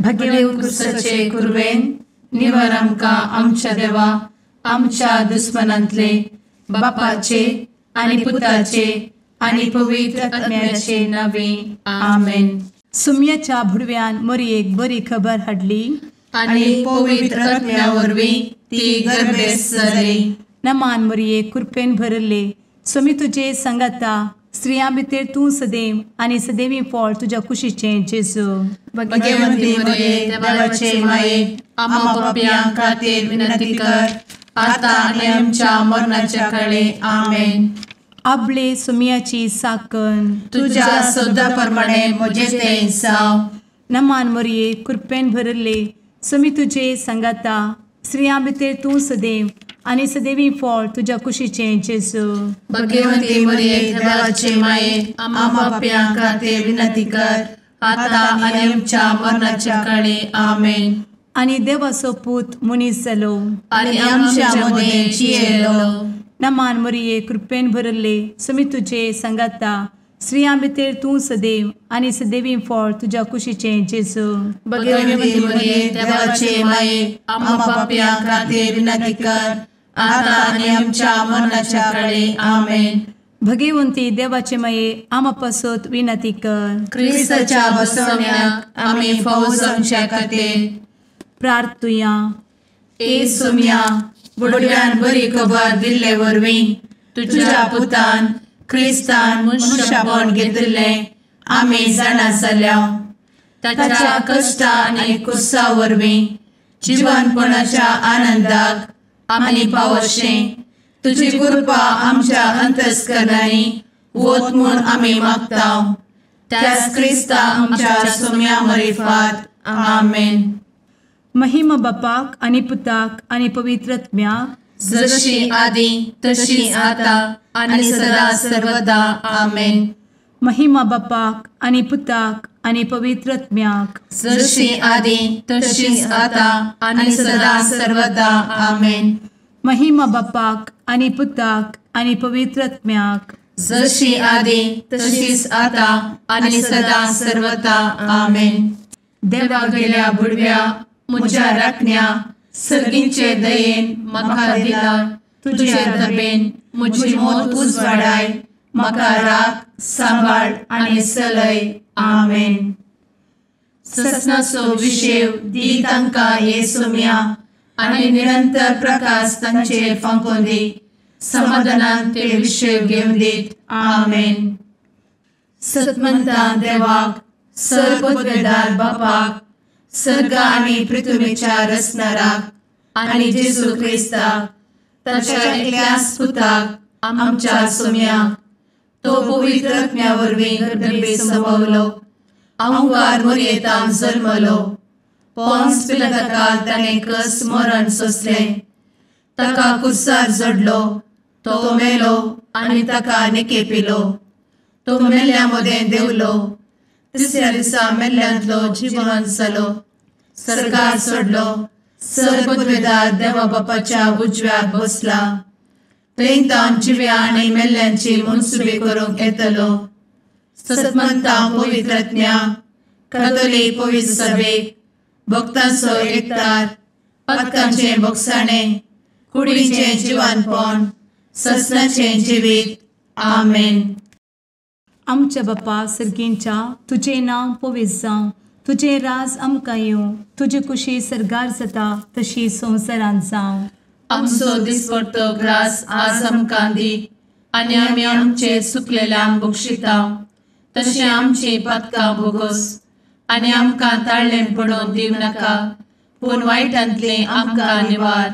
भगेवन कुर्साचे कुर्वेन निवार आमकां आमच्या देवा आमच्या दुस्मनांतले बापाचे आनी पुताचे आनी पवित्र आत्म्याचे नावे आमेन. सुम्याच्या भुडव्यान मरयेक बरी खबर हाडली आनी पवित्र आत्म्या वरवीं ती गर्भेस जाली. नमान मरयेक कृपेन भरले सुमी तुजे संगता स्त्रियां भितर तूं सदैव आनी सदैवी फळ तुज्या कुशीचें जेजू. भगवंती मरिये देवाचे माये आम्हा पाप्यां खातीर विनंती कर आता आनी आमच्या मरणाच्या काळी आमेन. आपले सुमयाची साकन तुझ्या सोदा प्रमाणे म्हजे तें जाव. नमान मरये कृपेन भरले सुमी तुजे संगता स्त्रियां भितर तूं सदैव आनी सदैवी फळ तुज्या कुशीचें जेजू. भगवंती मरिये देवाचे माये आम्हा पाप्यां खातीर विनंती कर आता आनी आमच्या मरणाच्या काळी आमेन. आनी देवाचो पूत मनीस जालो आनी आमच्या मदीं जियेलो. नमान मरये कृपेन भरले सुमी तुजे संगता स्त्रियां भितर तूं सदैव आनी सदैवी फळ तुज्या कुशीचें जेजू. भगवंती मरिये देवाचे माये आम्हा पाप्यां खातीर विनंती कर आता आनी आमच्या मरणाच्या काळी आमेन. भगवंती देवाचे माये आमा पासत विनंती कर. क्रिस्ताच्या बसवण्याक आमी फावो जावच्या खातीर प्रार्थुया. ए सुम्या बुडव्यान बरी खबर दिल्ले वरवीं तुज्या पुतान क्रिस्तान मनशापण घेतिल्लें आमी जाणा जाल्या. ताच्या कश्टा आनी कुर्सा वरवीं जिवनपणाच्या आनंदाक आमी पावशें तुजी कृपा आमच्या अंतस्करणांनी वत म्हूण आमी मागतांव. त्याच क्रिस्ता आमच्या सुम्या मरिफात आमेन. महिमा बापाक आनी पुताक आनी पवित्र आत्म्याक जशी आदी तशी आता आनी सदा सर्वदा आमेन. महिमा बापाक आनी पुताक आनी पवित्र आत्म्याक जशी आदी तशीच आता आनी सदा सर्वदा आमेन. महिमा बापाक आनी पुताक आनी पवित्र आत्म्याक जशी आदी तशीच आता आनी सदा सर्वदा आमेन. देवा गेल्या बुडव्या म्हज्या राखण्या सर्गींचे दयेन म्हाका दिला तुजे दबेन म्हजी मोत उजवाडाय म्हाका राख सांबाळ आनी चलय आमेन. ससनाचो विशेव दी तांकां हे सुम्या आनी निरंतर प्रकाश तांचेर फांकून दी. समाधानान ते विशेव घेवन दीत आमेन. सतमंता देवाक सर्वपदवेदार बापाक सर्ग आनी पृथ्वीच्या रचणाराक आनी जेजू क्रिस्ताक ताच्या एकल्याच पुताक आमच्या सुम्याक तो पवित्र आत्म्या वरवीं गर्भे संभवलो. अंगार मरयेंत जल्मलो. पोन्स पिलाताकाल ताणें कस मरण सोंसलें. ताका कुर्सार जडलो. तो मेलो आनी ताका निकेपिलो. तो मेल्ल्या मदें देंवलो. तिसऱ्या दिसा मेल्ल्यांतलो जिवंत जालो. सर्गार चडलो. सर्वपदवेदार देवा बापाच्या उजव्याक बसला. थंय जिव्या आनी मेल्ल्यांची मनसुबी करूंक येतलो. सतमंता पवित्र आत्म्या कातोलीक पवित्र सभेक भक्तांचो एकठार पातकांचें भोगसाणें कुडीचें जिवनपण ससनाचें जिवीत आमेन. आमच्या बापा सर्गींच्या तुजें नांव पवित्र जावं. तुजें राज आमकां येवं. तुजी कुशी सर्गार जाता तशी संवसारांत जावं. आमचो दिसपडटो ग्रास आज आमकां दी आनी आमी आमचे चुकलेल्यांक बक्षितांव. तशें आमची पातकां भोगोस आनी आमकां ताळ्ळें पडोवन दिव नाका पूण वायटांतलें आमकां निवार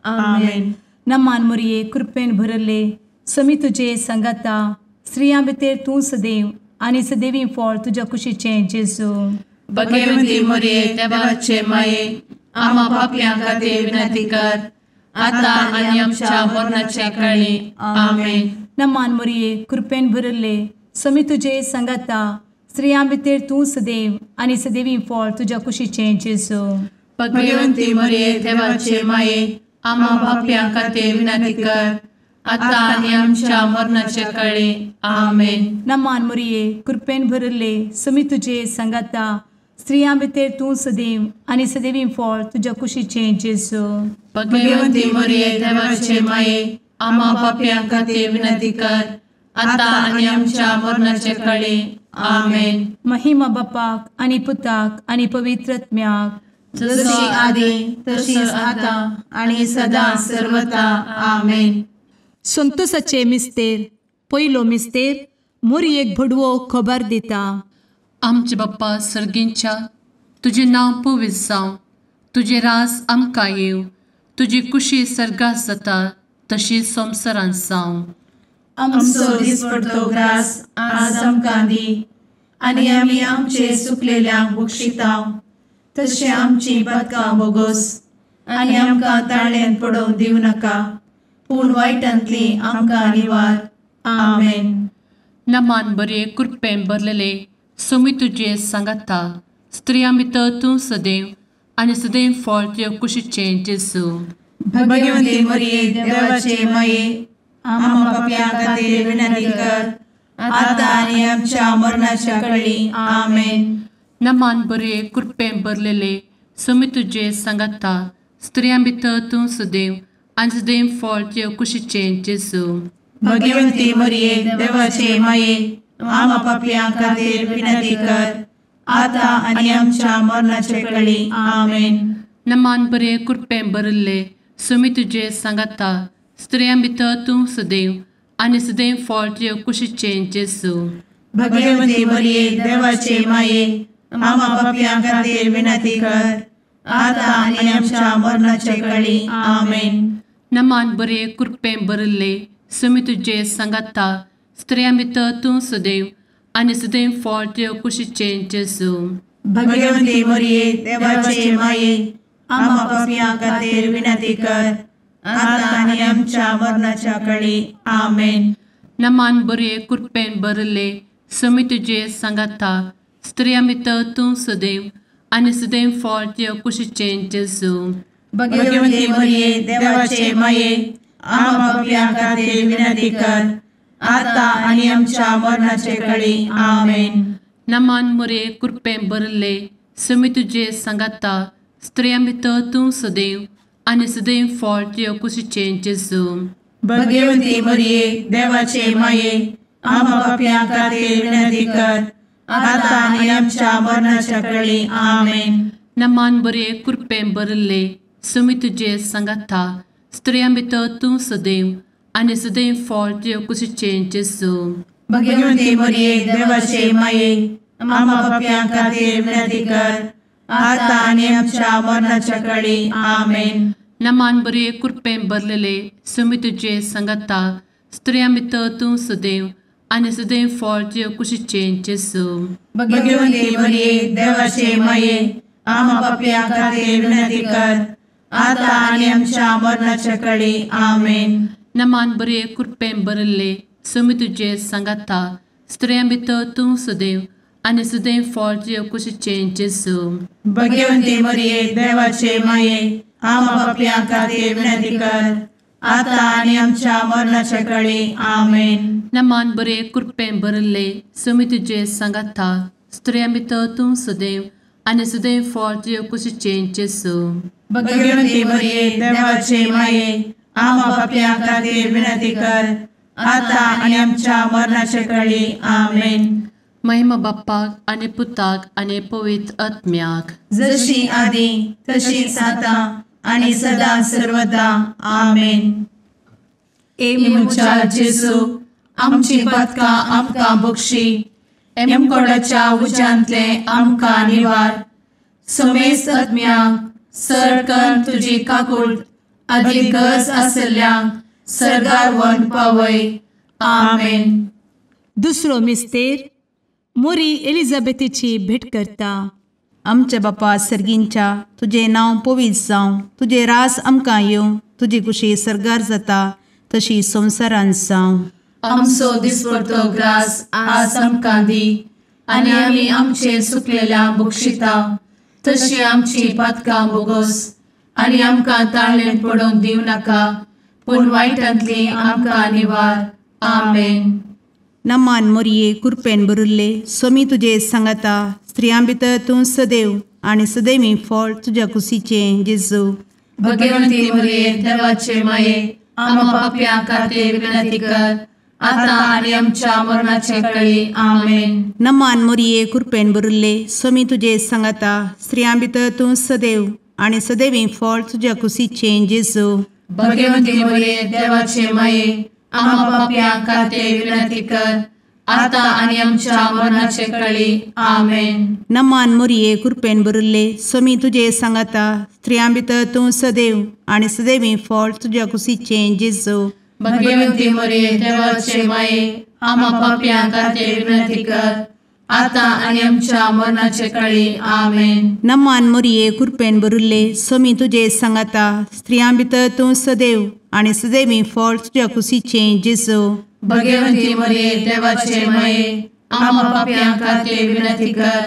आमेन. नमान मरये कृपेन भरले समी तुजे संगता स्त्रियां भितर तूं सदैव आनी सदैवी फळ तुज्या कुशीचें जेजू. भगवंती मरिये देवाचे माये आम्हा पाप्यां खातीर विनंती कर आता आनी आमच्या मरणाच्या काळी आमेन. नमान मरये कृपेन भरले समी तुजे संगता स्त्रियां भितर तूं सदैव आनी सदैवी फळ तुज्या कुशीचें जेजू. भगवंती मरिये देवाचे माये आम्हा पाप्यां खातीर विनंती कर आता आनी आमच्या मरणाच्या काळी आमेन. नमान मरये कृपेन भरले समी तुजे संगता स्त्रियां भितर तूं सदैव आनी सदैवी फळ तुज्या कुशीचें जेजू. भगवंती मरिये देवाचे माये, आम्हा पाप्यां खातीर विनंती कर, आता आनी आमच्या मरणाचे काळी. आमेन. महिमा बापाक आनी पुताक आनी पवित्र आत्म्याक, जशी आदी तशीच आता आणि सदा सर्वदा. आमेन. संतोसाचे मिस्तेर. पयलो मिस्तेर. मोरयेक भडवो खबर दिता. आमचे बाप्पा सर्गींच्या, तुझे नाव पवित्र जावं, तुझे राज आमकां येव, तुजी कुशी सर्गात जाता तशी संवसारांत जावं. आमचो दिसपडटो ग्रास आज आमकां दी, आनी आमी आमचे सुकलेल्यांक बक्षिताव, तशें आमची पातकां बोगोस आनी आमकां ताळ्यान पडोवंक दिवं नाका, पूण वायटांतली आमकां निवार. आमेन. नमान बरे कृपेन भरलेले सोमी तुजे सांगाता, स्त्रियां भितर तूं सदैव आनी सदैव फळ तुज्या कुशीचें जेजू. भगवंती मरिये देवाचे माये, आम्हा पाप्यां खातीर विनंती कर, आता आनी आमच्या मरणाच्या काळी. आमेन. नमान बरे कृपेन भरलेले सोमी तुजे सांगाता, स्त्रियां भितर तूं सदैव आनी सदैव फळ तुज्या कुशीचें जेजू. भगवंती मरिये देवाचे माये, आम्हा पाप्यां खातीर विनंती कर, आता आनी आमच्या मरणाचे काळी. आमेन. नमान बरे कृपेन भरले सोमी तुजे सांगाता, स्त्रियां भितर तूं सदैव आनी सदैव फळ तुज्या कुशीचें जेजू. भगवंती मरिये देवाचे माये, आम्हा पाप्यां खातीर विनंती कर, आता आनी आमच्या मरणाचे काळी. आमेन. नमान बरे कृपेन भरले सोमी तुजे सांगाता, स्त्रियां भितर तूं सदैव आनी सदैव फळ तुज्या कुशीचें जेजू. भगवंती मरिये देवाचे माये, आम्हा पाप्यां खातीर विनंती कर, आता आनी आमच्या मरणाच्या काळी. आमेन. नमान बरे कृपेन भरले सोमी तुजे सांगाता, स्त्रियां भितर तूं सदैव आनी सदैव फळ तुज्या कुशीचें जेजू. भगवंती मरिये देवाचे माये, आम्हा पाप्यां खातीर विनंती कर, आता आनी आमच्या मरणाचे काळी. आमेन. नमान बरे कृपेन भरले सोमी तुजे सांगाता, स्त्रियां भितर तूं सदैव आनी सदैव फळ तुज्या कुशीचें जेजू. भगवंती मरिये देवाचे माये, आम्हा पाप्यां खातीर विनंती कर, आता आनी आमच्या मरणाच्या काळी. आमेन. नमान बरे कृपेन भरले सोमी तुजे सांगाता, स्त्रियां भितर तूं सदैव आनी सदैव फळ तुज्या कुशीचें जेजू. भगवंती मरिये देवाचे माये, आम्हा पाप्यां खातीर विनंती कर, आता आनी आमच्या मरणाच्या काळी. आमेन. नमान बरे कृपेन भरलेले सोमी तुजे सांगाता, स्त्रियां भितर तूं सदैव आनी सदैव फळ तुज्या कुशीचें जेजू. भगवंती मरिये देवाचे माये, आम्हा पाप्यां खातीर विनंती कर, आता आनी आमच्या मरणाच्या काळी. आमेन. नमान बरे कृपेन भरले सोमी तुजे सांगाता, स्त्रियां भितर तूं सदैव आनी सदैव फळ तुज्या कुशीचें जेजू. भगवंती मरिये देवाचे माये, आम्हा पाप्यां खातीर विनंती कर, आता आनी आमच्या मरणाच्या काळी. आमेन. नमान बरे कृपेन भरले सोमी तुजे सांगाता, स्त्रियां भितर तूं सदैव आनी सदैव फळ तुज्या कुशीचें जेजू. भगवंती मरिये देवाचे माये, आम्हा पाप्यां खातीर विनंती कर, आता आनी आमच्या मरणाच्या काळी. आमेन. महिमा बाप्पाक आनी पुताक आनी पवित्र आत्म्याक, जशी आदी तशीच आता आनी सदा सर्वदा. आमेन. मुचा जेजू, आमची पातकां आमकां बक्षी, एमकोडाच्या उज्यांतले आमकां निवार. समेस्त आत्म्यांक सरकन तुजी काकूट, आदी गरज आसल्ल्यांक सर्गार व्हरून पावय. आमेन. दुसरो मिस्तेर. मोरी एलिझाबेथीची भेट करता. आमचे बापा सर्गींच्या, तुझे नाव पवित्र जावं, तुझे रास आमकां येवं, तुजी कुशी सर्गार जाता तशी संवसारांत जावं. आमचो दिसपडटो ग्रास आज आमकां दी, आनी आमी आमचे सुकलेल्यांक बक्षिताव, तशी आमची पातकां बोगोस आनी आमकां ताळ्यान पडोवंक दिवं नाका, पूण वायटांतली आमकां निवार. आमेन. नमान मोरये कृपेन भरुल्ले सोमी तुजे सांगाता, स्त्रियां भितर तूं सदैव आणि सदैवी फळ तुझ्या कुशीचें जेजू. भगवंती मरिये देवाचे माये आम्हा पाप्यां खातीर विनंती कर आता आणि आमच्या मरणाचे काळी आमेन. नमान मोरये कृपेन भरिल्ले स्वामी तुजे सांगाता स्त्रियां भितर तूं सदैव आणि सदैवी फळ तुझ्या कुशीचें जेजू. भगवंती मरिये देवाचे माये आम्हा पाप्यां खातीर विनंती कर आता आणि आमच्या मरणाचे काळी आमेन. नमान मोरये कृपेन भरिल्ले स्वामी तुजे सांगाता स्त्रियां भितर तूं सदैव आणि सदैवी फळ तुझ्या कुशीचें जेजू. भगवंती मरिये देवाचे माये आम्हा पाप्यां खातीर विनंती कर आता आणि आमच्या मरणाचे काळी आमेन. नमान मोरये कृपेन भरिल्ले स्वामी तुजे सांगाता स्त्रियां भितर तूं सदैव आणि सदैवी फळ तुझ्या कुशीचें जेजू. भगवंती मरिये देवाचे माये आम्हा पाप्यां खातीर विनंती कर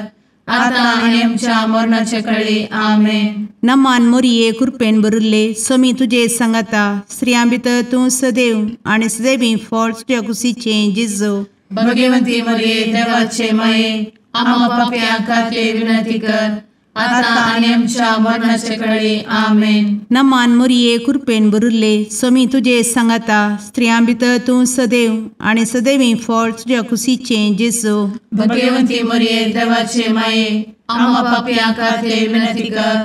आता आणि आमच्या मरणाचे काळी आमेन. नमान मोरये कृपेन भरिल्ले स्वामी तुजे सांगाता स्त्रियां भितर तूं सदैव आणि सदैवी फळ तुझ्या कुशीचें जेजू. भगवंती मरिये देवाचे माये आम्हा पाप्यां खातीर विनंती कर आता आणि आमच्या मरणाचे काळी आमेन. नमान मोरये कृपेन भरिल्ले स्वामी तुजे सांगाता स्त्रियां भितर तूं सदैव आणि सदैवी फळ तुझ्या कुशीचें जेजू. भगवंती मरिये देवाचे माये आम्हा पाप्यां खातीर विनंती कर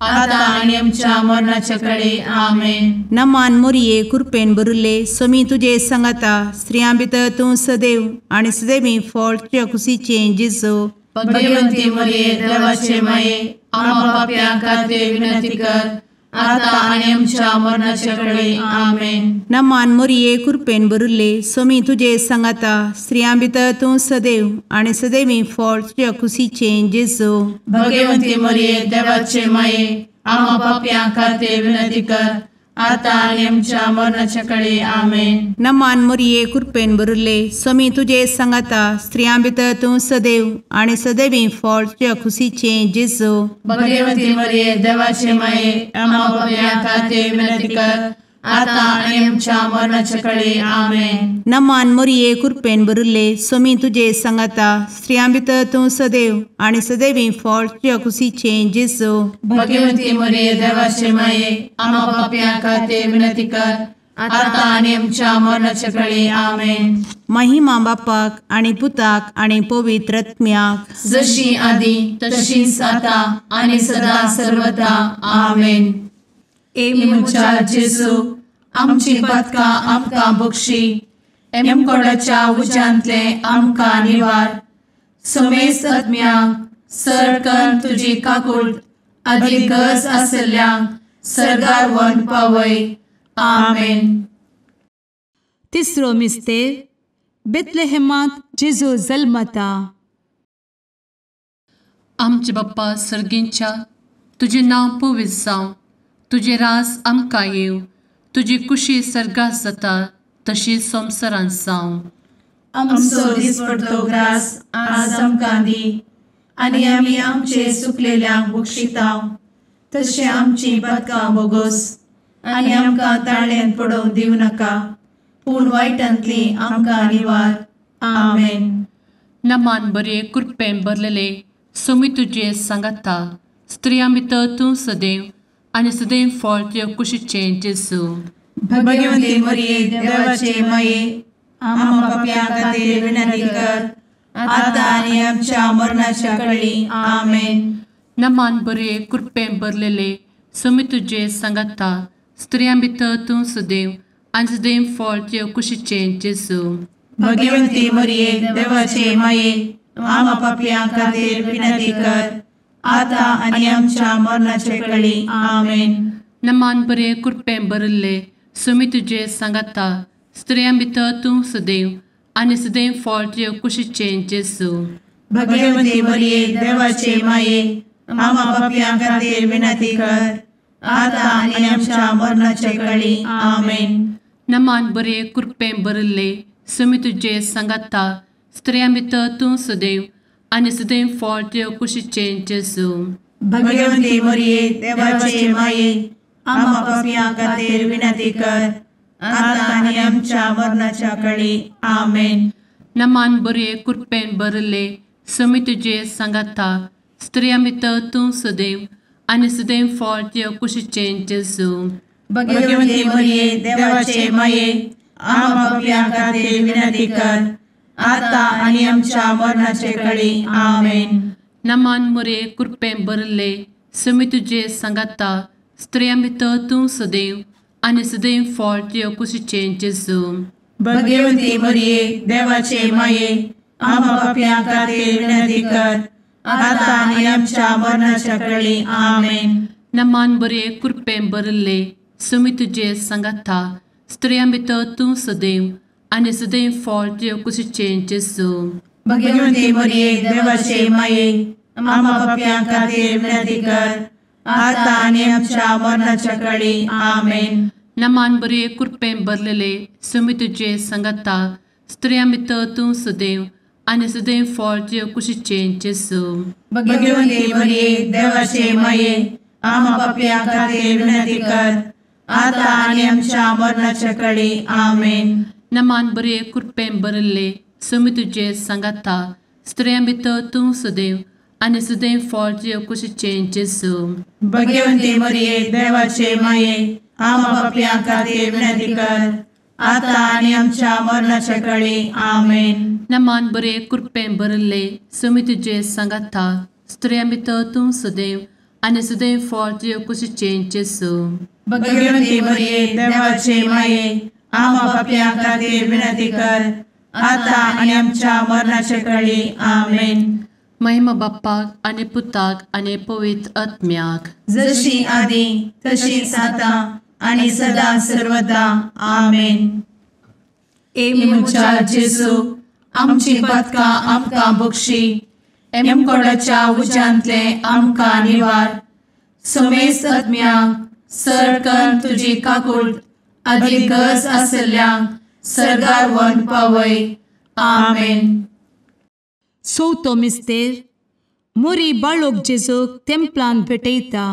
आता आणि आमच्या मरणाचे काळी आमेन. नमान मोरये कृपेन भरिल्ले स्वामी तुजे सांगाता स्त्रियां भितर तूं सदैव आणि सदैवी फळ तुझ्या कुशीचें जेजू. भगवंती मरिये देवाचे माये आम्हा पाप्यां खातीर विनंती कर आता आणि आमच्या मरणाचे काळी आमेन. नमान मोरये कृपेन भरिल्ले स्वामी तुजे सांगाता स्त्रियां भितर तूं सदैव आणि सदैवी फळ तुझ्या कुशीचें जेजू. भगवंती मरिये देवाचे माये आम्हा पाप्यां खातीर विनंती कर आता आणि आमच्या मरणाचे काळी आमेन. नमान मोरये कृपेन भरिल्ले स्वामी तुजे सांगाता स्त्रियां भितर तूं सदैव आणि सदैवी फळ तुझ्या कुशीचें जेजू. भगवंती मरिये देवाचे माये आम्हा पाप्यां खातीर विनंती कर आता आणि आमच्या मरणाचे काळी आमेन. नमान मोरये कृपेन भरिल्ले स्वामी तुजे सांगाता स्त्रियां भितर तूं सदैव आणि सदैवी फळ तुझ्या कुशीचें जेजू. भगवंती मरिये देवाचे माये आम्हा पाप्यां खातीर विनंती कर आता आणि आमच्या मरणाचे काळी आमेन. महिमा बापाक आणि पुताक आणि पवित्र आत्म्याक जशी आधी तशीच आता आणि सदा सर्वदा आमेन. एमच्या जेजू आमची पदकां आमकां बक्षी एमकोडाच्या उज्यांतले आमकां निवार. समेस्त आत्म्यांक सरकन तुजी काकूट अधिक गरज आसल्ल्यांक सरगार व्हरून पावय. आमेन. तिसरो मिस्तेर बेतलेहेमांत जेजू जल्मता. आमचे बाप्पा सर्गींच्या तुजें नांव पवित्र जावं तुजें रास आमकां येव तुजी कुशी सर्गास जाता तशीच संवसारांत जावं. आमचो दिसपडटो ग्रास आज आमकां दी आनी आमी आमचे चुकलेल्यांक बक्षितांव तशें आमची पदकां बोगोस आनी आमकां ताळ्यान पडोवंक दिवं नाका पूण वायटांतली आमकां निवार. आमेन. नमान बरे कृपेन भरलेले सोमी तुजे सांगाता स्त्रियां भितर तूं सदैव आनी सदैव फळ तुज्या कुशीचें जेजू. भगवंती मरिये देवाचे माये आम्हा पाप्यां खातीर विनंती कर आता आनी आमच्या मरणाच्या काळी आमेन. नमान बरे कृपेन भरलेले सोमी तुजे सांगाता स्त्रियां भितर तूं सदैव आनी सदैव फळ तुज्या कुशीचें जेजू. भगवंती मरिये देवाचे माये आम्हा पाप्यां खातीर विनंती कर आता आनी आमच्या मरणाचे काळी आमेन. नमान बरे कृपेन भरले सोमी तुजे सांगाता स्त्रियां भितर तूं सदैव आनी सदैव फळ तुज्या कुशीचें जेजू. भगवंती मरिये देवाचे माये आम्हा पाप्यां खातीर विनंती कर आता आनी आमच्या मरणाचे काळी आमेन. नमान बरे कृपेन भरले सोमी तुजे सांगाता स्त्रियां भितर तूं सदैव आनी सदैव फळ तुज्या कुशीचें जेजू. भगवंती मरिये देवाचे माये आम्हा पाप्यां खातीर विनंती कर आता आनी आमच्या मरणाच्या काळी आमेन. नमान बरे कृपेन भरले सुमी तुझे सांगाता स्त्रियां भितर तूं सदैव आनी सदैव फळ तुझ्या कुशीचें जेजू. भगवंती मरिये देवाचे माये आम्हा पापियां खातीर विनंती कर आता आनी आमच्या मरणाचे काळी आमेन. नमान मोरे कृपें भरले सुमी तुझे सांगाता स्त्रियां भितर तूं सदैव आनी सदैव फळ तुझ्या कुशीचें जेजू. भगवंती मरिये देवाचे माये आम्हा पापियां खातीर विनंती कर आता आनी आमच्या मरणाच्या काळी आमेन. नमान बरे कृपें भरले सुमी तुझे सांगाता स्त्रियां भितर तूं सदैव आनी सदैव फळ तुझ्या कुशीचें जेजू. भगवंती मरिये देवाचे माये आम्हा पापियां खातीर विनंती कर आता आनी आमच्या मरणाच्या काळी आमेन. नमान बरे कृपें भरलेले सुमी तुझे सांगाता स्त्रियां भितर तूं सदैव आनी सदैव फळ तुझ्या कुशीचें जेजू. भगवंती मरिये देवाचे माये आम्हा पापियां खातीर विनंती कर आता आनी आमच्या मरणाच्या काळी आमेन. नमान बरे कृपें भरले सुमी तुझे सांगाता स्त्रियां भितर तूं सदैव आनी सदैव फळ तुझ्या कुशीचें जेजू. भगवंती मरिये देवाचे माये आम्हा पापियां खातीर विनंती कर आता आनी आमच्या मरणाच्या काळी आमेन. नमान बरे कृपें भरले सुमी तुझे सांगाता स्त्रियां भितर तूं सदैव आनी सदैव फळ तुझ्या कुशीचें जेजू. भगवंती मरिये देवाचे माये आम्हा पापियां खातीर विनंती कर आता आनी आमच्या मरणाच्या काळी आमेन. महिमा बाप्पाक आनी पुताक आनी पवित्र आत्म्याक जशी आदी तशीच आता आनी सदा सर्वदा आमेन. मुचा जेजू आमची पदकां आमकां बक्षी एमकोडाच्या उज्यांतले आमकां निवार. सुमेस्त आत्म्यांक सरकन तुजी काकूट अधिक गरज आसल्यांक सरगार व्हरून पावय. आमेन. चवथो मिस्तेर मोरी बाळोक जेजूक तेंपलांत भेटयता.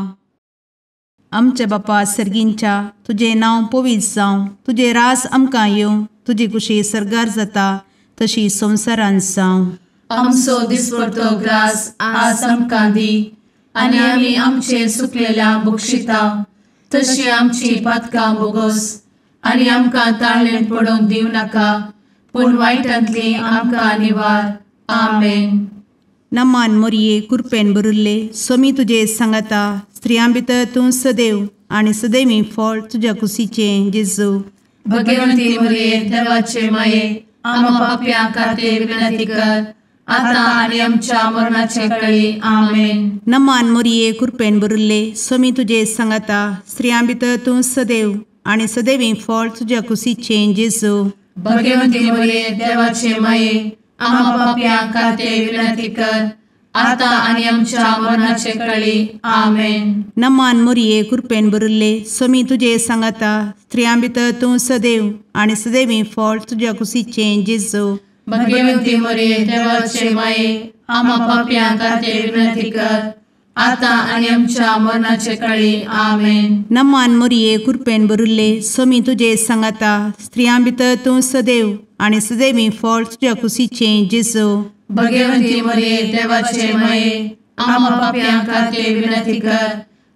आमचे बापा सर्गींच्या तुझे नांव पवित्र जावं, तुझे रास आमकां येवं, तुजी कुशी सरगार जाता तशी संवसारांत जावं. आमचो दिसपडटो ग्रास आज आमकां दी आनी आमी आमचे सुकलेल्यांक बक्षिता तशी आमची पातकां बोगोस आनी आमकां ताळ्ळेंत पडोवंक दिवं नाका पूण वायटांतली आमकां निवार. आमेन. नमान मोरये कृपेन भरिल्ले सोमी तुजे सांगाता स्त्रियां भितर तूं सदैव आनी सदैवी फळ तुज्या कुशीचें जेजू. भगवंती मरिये देवाचे माये आम्हा पाप्यां खातीर विनंती कर आता आनी आमच्या मरणाचे काळी. आमेन. नमान मोरये कृपेन भरिल्ले सोमी तुजे सांगाता स्त्रियां भितर तूं सदैव आनी सदैवी फळ तुज्या कुशीचें जेजू. भगवंती मरिये देवाचे माये आम्हा पाप्यां खातीर विनंती कर आता आनी आमच्या मरणाचे काळी. आमेन. नमान मोरये कृपेन भरिल्ले सोमी तुजे सांगाता स्त्रियां भितर तूं सदैव आनी सदैवी फळ तुज्या कुशीचें जेजू. भगवंती मरिये देवाचे माये आम्हा पाप्यां खातीर विनंती कर आता आनी आमच्या मरणाचे काळी. आमेन. नमान मोरये कृपेन भरिल्ले सोमी तुजे सांगाता स्त्रियां भितर तूं सदैव आनी सदैवी फळ तुज्या कुशीचें जेजू. भगवंती मरिये देवाचे माये आम्हा पाप्यां खातीर विनंती कर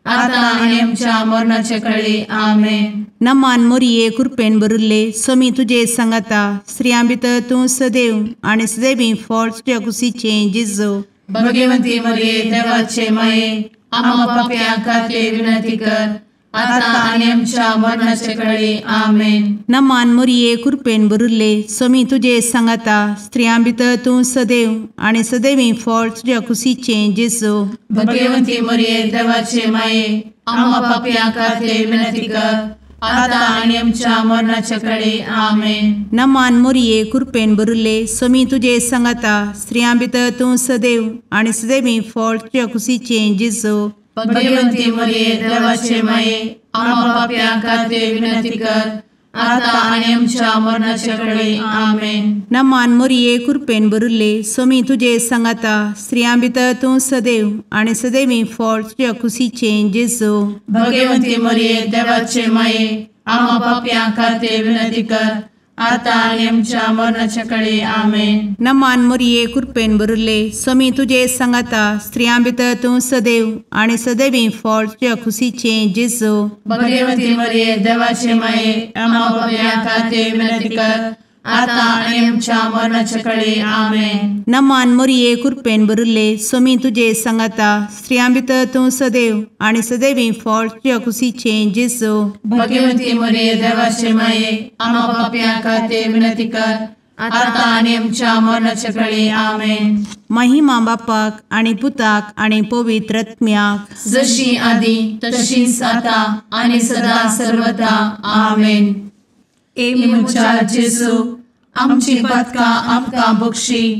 आता आनी आमच्या मरणाचे काळी. आमेन. नमान मोरये कृपेन भरिल्ले सोमी तुजे सांगाता स्त्रियां भितर तूं सदैव आनी सदैवी फळ तुज्या कुशीचें जेजू. भगवंती मरिये देवाचे माये आम्हा पाप्यां खातीर विनंती कर आता आनी आमच्या मरणाचे काळी. आमेन. नमान मोरये कृपेन भरिल्ले सोमी तुजे सांगाता स्त्रियां भितर तूं सदैव आनी सदैवी फळ तुज्या कुशीचें जेजू. भगवंती मरिये देवाचे माये आम्हा पाप्यां खातीर विनंती कर आता आनी आमच्या मरणाचे काळी. आमेन. नमान मोरये कृपेन भरिल्ले सोमी तुजे सांगाता स्त्रियां भितर तूं सदैव आनी सदैवी फळ तुज्या कुशीचें जेजू. भगवंती मरिये देवाचे माये आम्हा पाप्यां खातीर विनंती कर आता आनी आमच्या मरणाचे काळी. आमेन. नमान मोरये कृपेन भरिल्ले सोमी तुजे सांगाता स्त्रियां भितर तूं सदैव आनी सदैवी फळ तुज्या कुशीचें जेजू. भगवंती मरिये देवाचे माये आम्हा पाप्यां खातीर विनंती कर आता आणि आमच्या मरणाच्या काळी आमेन. नमान मोरये कृपेन बरुले स्वामी तुझे सांगाता स्त्रियां भितर तूं सदैव आणि सदैवी फळ तुझ्या खुशीचे जेजू. भगवती मरिये देवाचे माये आम्हा पापियां खातीर विनंती कर, आता आणि आमच्या मरणाच्या काळी आमेन. नमान मोरये कृपेन बरुले स्वामी तुझे सांगाता स्त्रियां भितर तूं सदैव आणि सदैवी फळ तुझ्या खुशीचे जेजू. भगवती मरिये देवाचे माये आम्हा पापियां खातीर विनंती कर, आता आणि आमच्या मरणाच्या काळी आमेन. महिमा बापाक आणि पुताक आणि पवित्र आत्म्याक जशी आधी तशीच आता आणि सदा सर्वदा आमेन. एमुच्या जेजू आमची पदकां आमकां बक्षी,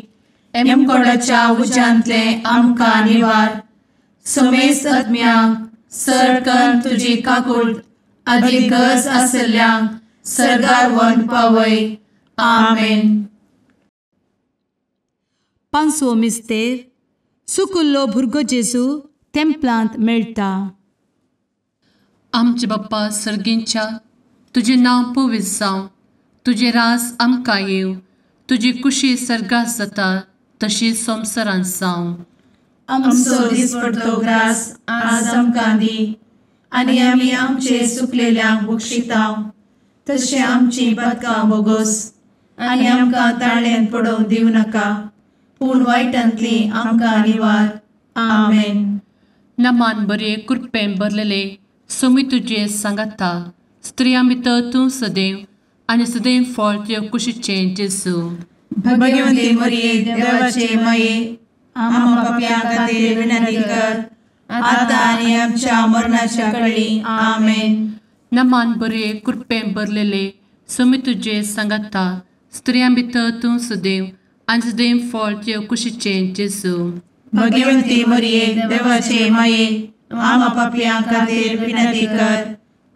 एमकोडाच्या उज्यांतले आमकां निवार. समेस्त आत्म्यांक सरकन तुजी काकूट अधिक गरज आसल्ल्यांक सर्गार व्हरून पावय. आमेन. पांचवो मिस्तेर सुकुल्लो भुरगो जेजू तेंपलांत मेळटा. आमचे बाप्पा सर्गींच्या तुझे नांव पवित्र जावं, तुझे रास आमकां येव, तुजी कुशी सर्गास जाता तशी संवसारांत जावं. आमचो दिसपडटो ग्रास आज आमकां दी, आनी आमी आमचे सुकलेल्यांक बक्षितांव. तशें आमची पदकां बोगोस आनी आमकां ताळ्यान पडोवंक दिवं नाका, पूण वायटांतली आमकां निवार. आमेन. नमान बरे कृपेन भरलेले स्वामी तुझे सांगाता स्त्रियां भितर तूं सदैव आणि सदैव फळ तुझ्या कुशीचे जेजू. भगवती मरिये देवाचे माये आम्हा पापियां खातीर विनंती कर, आता आनी आमच्या मरणाच्या काळी आमेन. नमान बरे कृपेन भरलेले स्वामी तुझे सांगाता स्त्रियां भितर तूं सदैव आणि सदैव फळ तुझ्या कुशीचे जेजू. भगवती मरिये देवाचे माये आम्हा पापियां खातीर विनंती कर,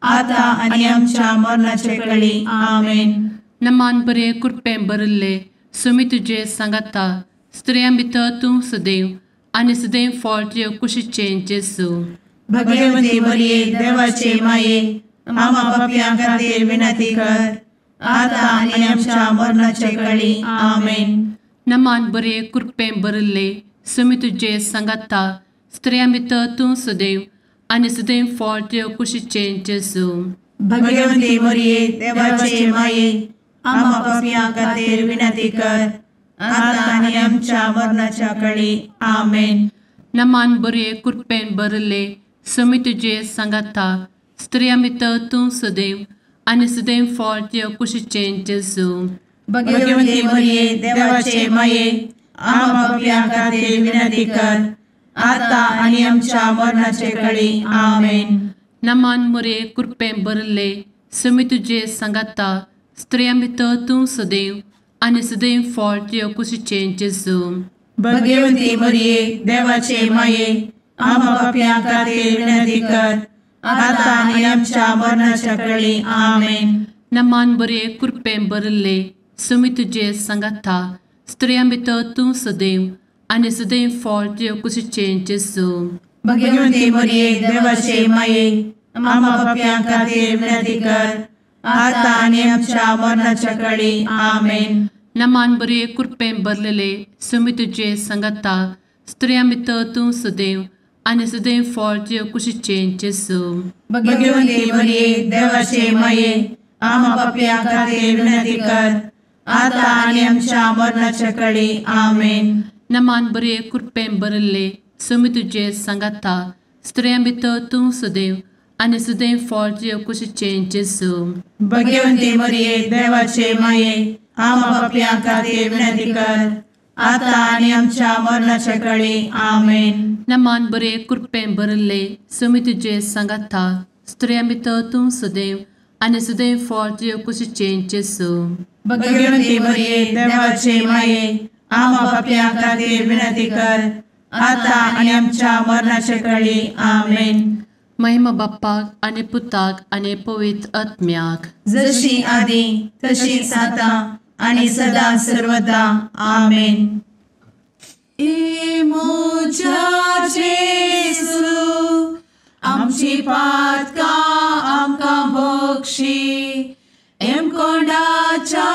आता आनी आमच्या मरणाच्या काळी आमेन. नमान बरे कृपेन भरले स्वामी तुझे सांगाता स्त्रियां भितर तूं सदैव आणि सदैव फळ तुझ्या कुशीचे जेजू. भगवती मरिये देवाचे माये आम्हा पापियां खातीर विनंती कर, आता आनी आमच्या मरणाच्या काळी आमेन. नमान बरे कृपेन भरले स्वामी तुझे सांगाता स्त्रियां भितर तूं सदैव आणि सदैव फळ तुझ्या कुशीचे जेजू. भगवती मरिये देवाचे माये आम्हा पापियां खातीर विनंती कर, आता आनी आमच्या मरणाच्या काळी आमेन. नमान बरे कृपेन भरले स्वामी तुझे सांगाता स्त्रियां भितर तूं सदैव आणि सदैव फळ तुझ्या कुशीचे जेजू. भगवती मरिये देवाचे माये आम्हा पापियां खातीर विनंती कर, आता आनी आमच्या मरणाच्या काळी आमेन. नमान बरे कृपेन भरले स्वामी तुझे सांगाता स्त्रियां भितर तूं सदैव आणि सदैव फळ तुझ्या कुशीचे जेजू. भगवती मरिये देवाचे माये आम्हा पापियां खातीर विनंती कर, आता आनी आमच्या मरणाच्या काळी आमेन. नमान बरे कृपेन भरले स्वामी तुझे सांगाता स्त्रियां भितर तूं सदैव आणि सदैव फळ तुझ्या कुशीचे जेजू. भगवती मरिये देवाचे माये आम्हा पापियां खातीर विनंती कर, आता आनी आमच्या मरणाच्या काळी आमेन. नमान बरे कृपेन भरलेले स्वामी तुझे सांगाता स्त्रियां भितर तूं सदैव आणि सदैव फळ तुझ्या कुशीचे जेजू. भगवती मरिये देवाचे माये आम्हा पापियां खातीर विनंती कर, आता आनी आमच्या मरणाच्या काळी आमेन. नमान बरे कृपेन भरले स्वामी तुझे सांगाता स्त्रियां भितर तूं सदैव आणि सदैव फळ तुझ्या कुशीचे जेजू. भगवती मरिये देवाचे माये आम्हा पापियां खातीर विनंती कर, आता आनी आमच्या मरणाच्या काळी आमेन. नमान बरे कृपेन भरले स्वामी तुझे सांगाता स्त्रियां भितर तूं सदैव आणि सदैव फळ तुझ्या कुशीचे जेजू. भगवती मरिये देवाचे माये आम्हा पापियां खातीर विनंती कर, आता आनी आमच्या मरणाच्या काळी आमेन. महिमा बाप्पाक आणि पुताक आणि पवित्र आत्म्याक जशी आधी तशीच आता आणि सदा सर्वदा आमेन. मोजा जेसू आमची पातकां आमकां बक्षी, एम कोंडाच्या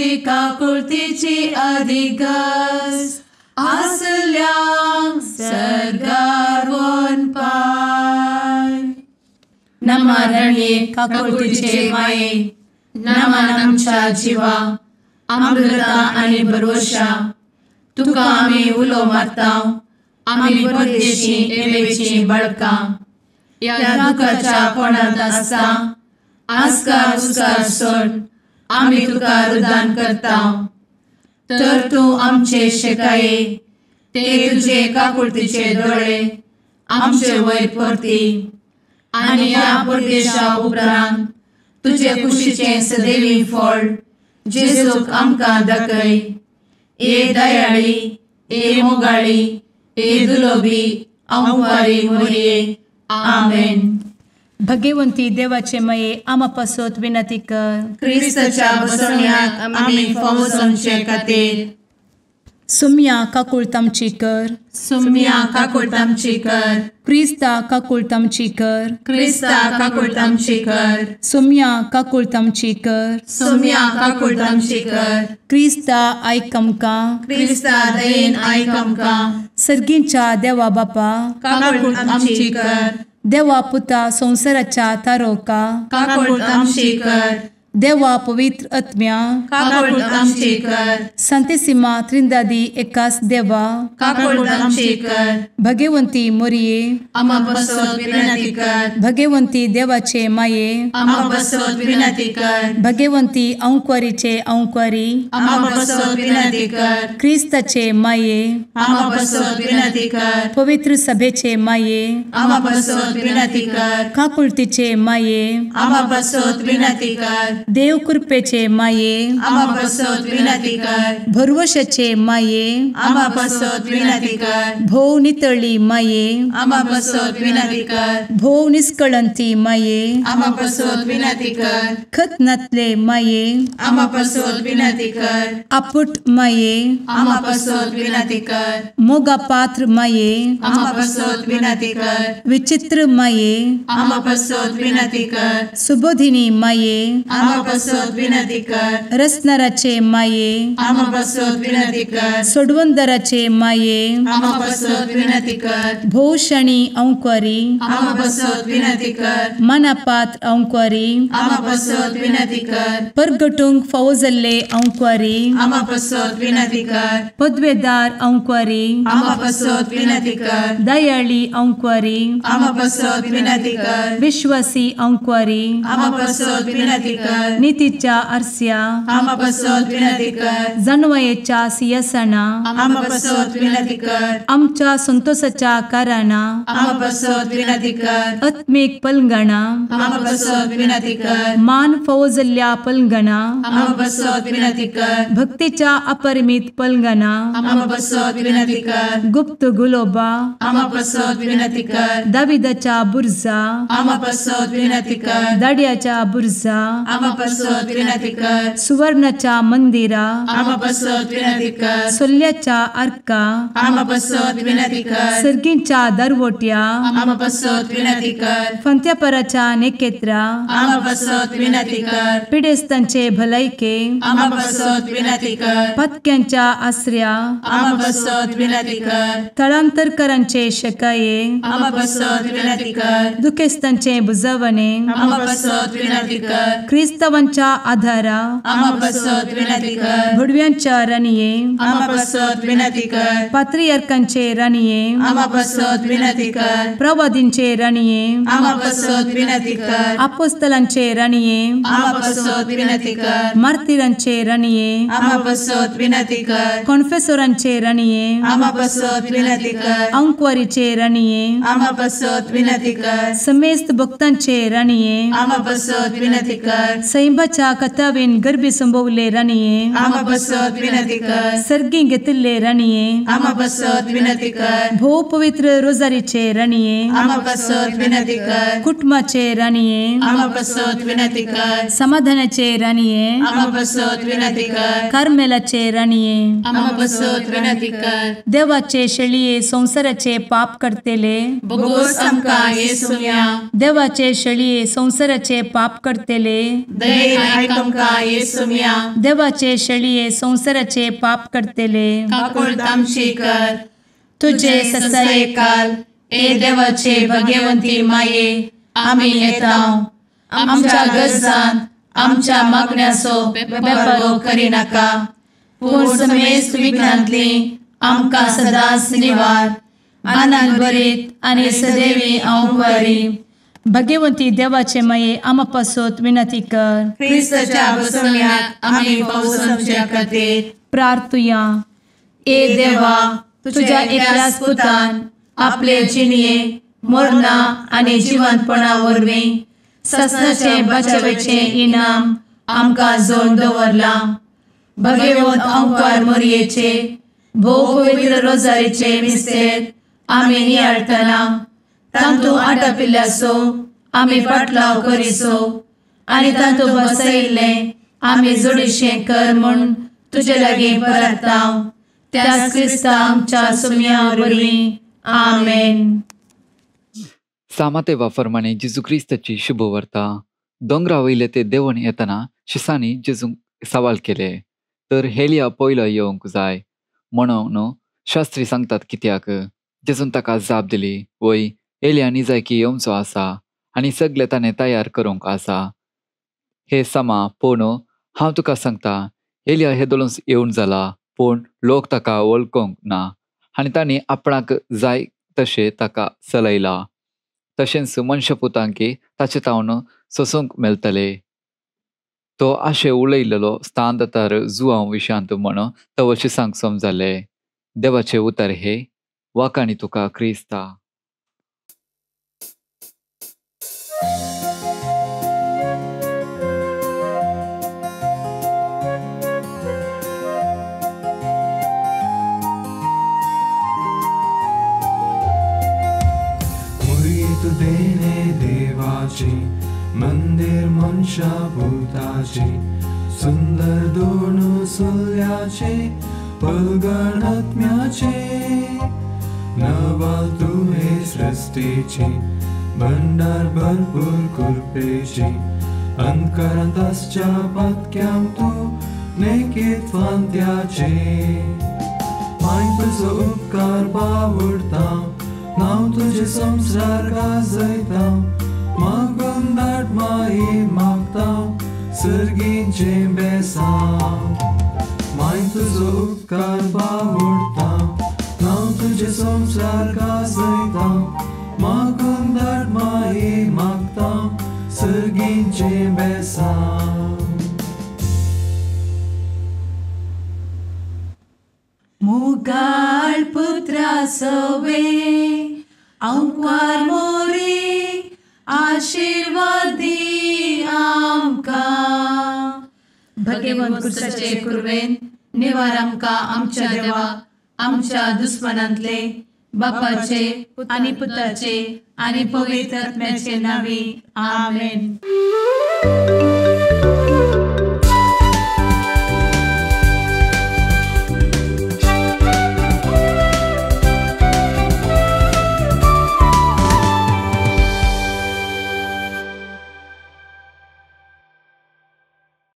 तुजी काकुळतीची अधिगस आसल्यांक सरगार वन पाय. नमारणे काकुळतीचे माये नमान आमच्या जिवा अमृता आनी भरवशा तुका आमी उलो मारता. आमी परदेशी येवेची बळकां या दुखाच्या कोणात आसता. आस्कार उस्कार सोड आमी तुका रुदान करता. तर तूं आमचे शेकाये ते तुजे काकुळतीचे दोळे आमचे वयर परती. आनी या परदेशा उपरांत तुजे कुशीचे सदैवी फळ जेजूक आमकां दाखय. ए दयाळी ए मोगाळी ए दुलोबी अंवारी मोरये. आमेन. भगवंती देवाचे मये आमा पासत विनंती कर. क्रिस्ताच्या बसवण्याक आमी फावो समचे खातीर सुम्या काकुळतामची कर. सुम्या काकुळतामची कर. क्रिस्ता काकुळतामची कर. क्रिस्ता काकुळतामची कर. सुम्या काकुळतामची कर. सुम्या काकुळतामची कर. क्रिस्ता आयक आमकां. क्रिस्ता दयेन आयक आमकां. सर्गींच्या देवा बापा काकुळतामची कर. देवा पुता संसाराच्या तारोका काकुळतामची कर. देवा पवित्र आत्म्या काकुळतामची कर. सांतेसिमा त्रिंदादी एकाच देवा काकुळतामची कर. भगवंती मोरये आमा बसवत विनंती कर. भगवंती देवाचे माये आमा बसवत विनंती कर. भगवंती अंक्वारीचे अंक्वारी आमा बसवत विनंती कर. ख्रिस्ताचे माये आमा बसवत विनंती कर. पवित्र सभेचे माये आमा बसवत विनंती कर. काकुळतीचे माये आमा बसवत विनंती कर. देव कृपेचे माये आमा बसवत विनंती कर. भरवशाचे माये आमा बसवत विनंती कर. भोव नितळी माये आमा बसवत विनंती कर. भोव निष्कळंती माये आमा बसवत विनंती कर. खतनातले माये आमा बसवत विनंती कर. आपुट माये आमा बसवत विनंती कर. मोगा पात्र माये आमा बसवत विनंती कर. विचित्र माये आमा बसवत विनंती कर. सुबोधिनी माये आमा बसवत विनंती कर. रसनाराचे माये आमा बसवत विनंती कर. सोडवंदराचे माये आमा बसवत विनंती कर. भोवशणी अंक्वारी आमा बसवत विनंती कर. मनापात्र अंक्वारी आमा बसवत विनंती कर. परगटूंक फावो जाल्ले अंक्वारी आमा बसवत विनंती कर. पदवेदार अंक्वारी आमा बसवत विनंती कर. दयाळी अंक्वारी आमा बसवत विनंती कर. विश्वासी अंक्वारी आमा बसवत विनंती कर. नीतीच्या आरस्या आमा बसवत विनंती कर. जाणवायेच्या सिंहासना आमा बसवत विनंती कर. आमच्या संतोषाच्या कारणा आमा बसवत विनंती कर. आत्मिक पलंगणा आमा बसवत विनंती कर. मान फावो जाल्ल्या पलंगणा आमा बसवत विनंती कर. भक्तीच्या अपरिमित पलंगणा आमा बसवत विनंती कर. गुप्त गुलोबा आमा बसवत विनंती कर. दाविदाच्या बुर्जा आमा बसवत विनंती कर. दाड्याच्या बुर्जा आमा बसवत विनंती कर. सुवर्णाच्या मंदिरा आमा बसवत विनंती कर. सोल्ल्याच्या अर्का आमा बसवत विनंती कर. सर्गींच्या दरवोट्या आमा बसवत विनंती कर. फंत्यापराच्या नेकेत्रा आमा बसवत विनंती कर. पिडेस्तांचे भलायके आमा बसवत विनंती कर. पत्क्यांच्या आसऱ्या आमा बसवत विनंती कर. तळांतरकरांचे शेकाये आमा बसवत विनंती कर. दुखेस्तांचे बुजावणे आमा बसवत विनंती कर. ख्रिस्तावांच्या आधारा आमा बसवत विनंती कर. भडव्यांच्या राणये आमा बसवत विनंती कर. पात्रियार्कांचे राणये आमा बसवत विनंती कर. प्रवादींचे राणये आमा बसवत विनंती कर. आपोस्तलांचे राणये आमा बसवत विनंती कर. मार्तिरांचे राणये आमा बसवत विनंती कर. कॉन्फेसोरांचे राणये आमा बसवत विनंती कर. अंक्वारीचे राणये आमा बसवत विनंती कर. समेस्त भक्तांचे राणये आमा बसवत विनंती कर. सैंबाच्या कथावेन गर्भी संभवले राणये आमा बसवत विनंती कर. सर्गी घेतले राणये आमा बसवत विनंती कर. भोव पवित्र रोजारीचे राणये आमा बसवत विनंती कर. कुटुंबाचे राणये आमा बसवत विनंती कर. समाधानाचे राणये आमा बसवत विनंती कर. कार्मेलाचे राणये आमा बसवत विनंती कर. देवाचे शेळये संसाराचे पाप करतेले बोगोस आमकां येसूया. देवाचे शेळये संसाराचे पाप करतेले दये आयक आमकां येसू मिया देवाचे शेळये संवसाराचे पाप करतेले काकूळ आमची कर तुझे ससाये काल ए देवाचे भगवंती माये आमी येता आमच्या गरजांत आमच्या मागण्याचो बेपारो करी नाका पूण समेस्त विघ्नांतली आमकां सदांच निवार आनंद बरीत आनी सदैवी आंवकारी भगवंती देवाचे माये आमा पासत विनंती कर क्रिस्ताच्या बसवण्यात आमी पावस आमच्या खातीर प्रार्थुया ए देवा तुझ्या एकल्याच पुतान आपले जिणये मरणा आनी जिवंतपणा वरवीं ससनाचे बचावेचे इनाम आमकां जोड दवरला भगवंत आंवकार मोरयेचे भोव पवित्र रोजारीचे मिस्तेर आमी नियाळटना तांतू आटापिल्ल्याचो आमी पाटलाव करिसो आनी तांतू बसयिल्ले आमी जोडिशें कर म्हूण तुजे लागीं परतांव त्याच क्रिस्ता आमच्या सुम्या वरवीं आमेन. सामाते वाफरमाणे जेजू क्रिस्ताची शुभ वार्ता. दोंगरा वयले ते देंवून येतना शिसांनी जेजूक सवाल केले तर हेलिया पयलो येवंक जाय म्हणून शास्त्री सांगतात कित्याक. जेजून ताका जाप दिली वय एलिया निजायकी येवचो आसा आनी सगळे ताणें तयार करूंक आसा. हे समा पूण हांव तुका सांगता एलिया हेदोलूच येवन जाला पूण लोक ताका वळखूंक ना आनी तांणी आपणाक जाय तशें ताका चलयला. तशेंच मनशापुतांकी ताचे तावन सोसूंक मेळटले. तो आशे उलयलेलो स्थान तर जुआंव विशांत म्हण तो शिसांक समजले. देवाचे उतर हे वाकाणी तुका क्रिस्ता. देणे देवाचे मंदिर मनशा भूताचे सुंदर दोन सुल्याचे पलगण आत्म्याचे नवाल तुहे सृष्टीचे भंडार भरपूर कृपेचे अंधकारांत आसच्या पातक्याम तू नेकेत फांत्याचे माय तुजो उपकार बावडता नाव तुझे संसार गाजयता मागून दाट माये मागता सर्गींचे बेसांव माय तुजो उपकार बावडता नाव तुझे संसार गाजयता मागून दाट माये मागता सर्गींचे बेसांव. मुगाळ पुत्रा सवे आंवकार मोरी आशीर्वाद दी आमकां. भगवंत क्रिस्ताचे कुरवेन निवार आमकां आमच्या देवा आमच्या दुस्मनांतले बापाचे आनी पुताचे आनी पवित्र आत्म्याचे नांवी आमेन.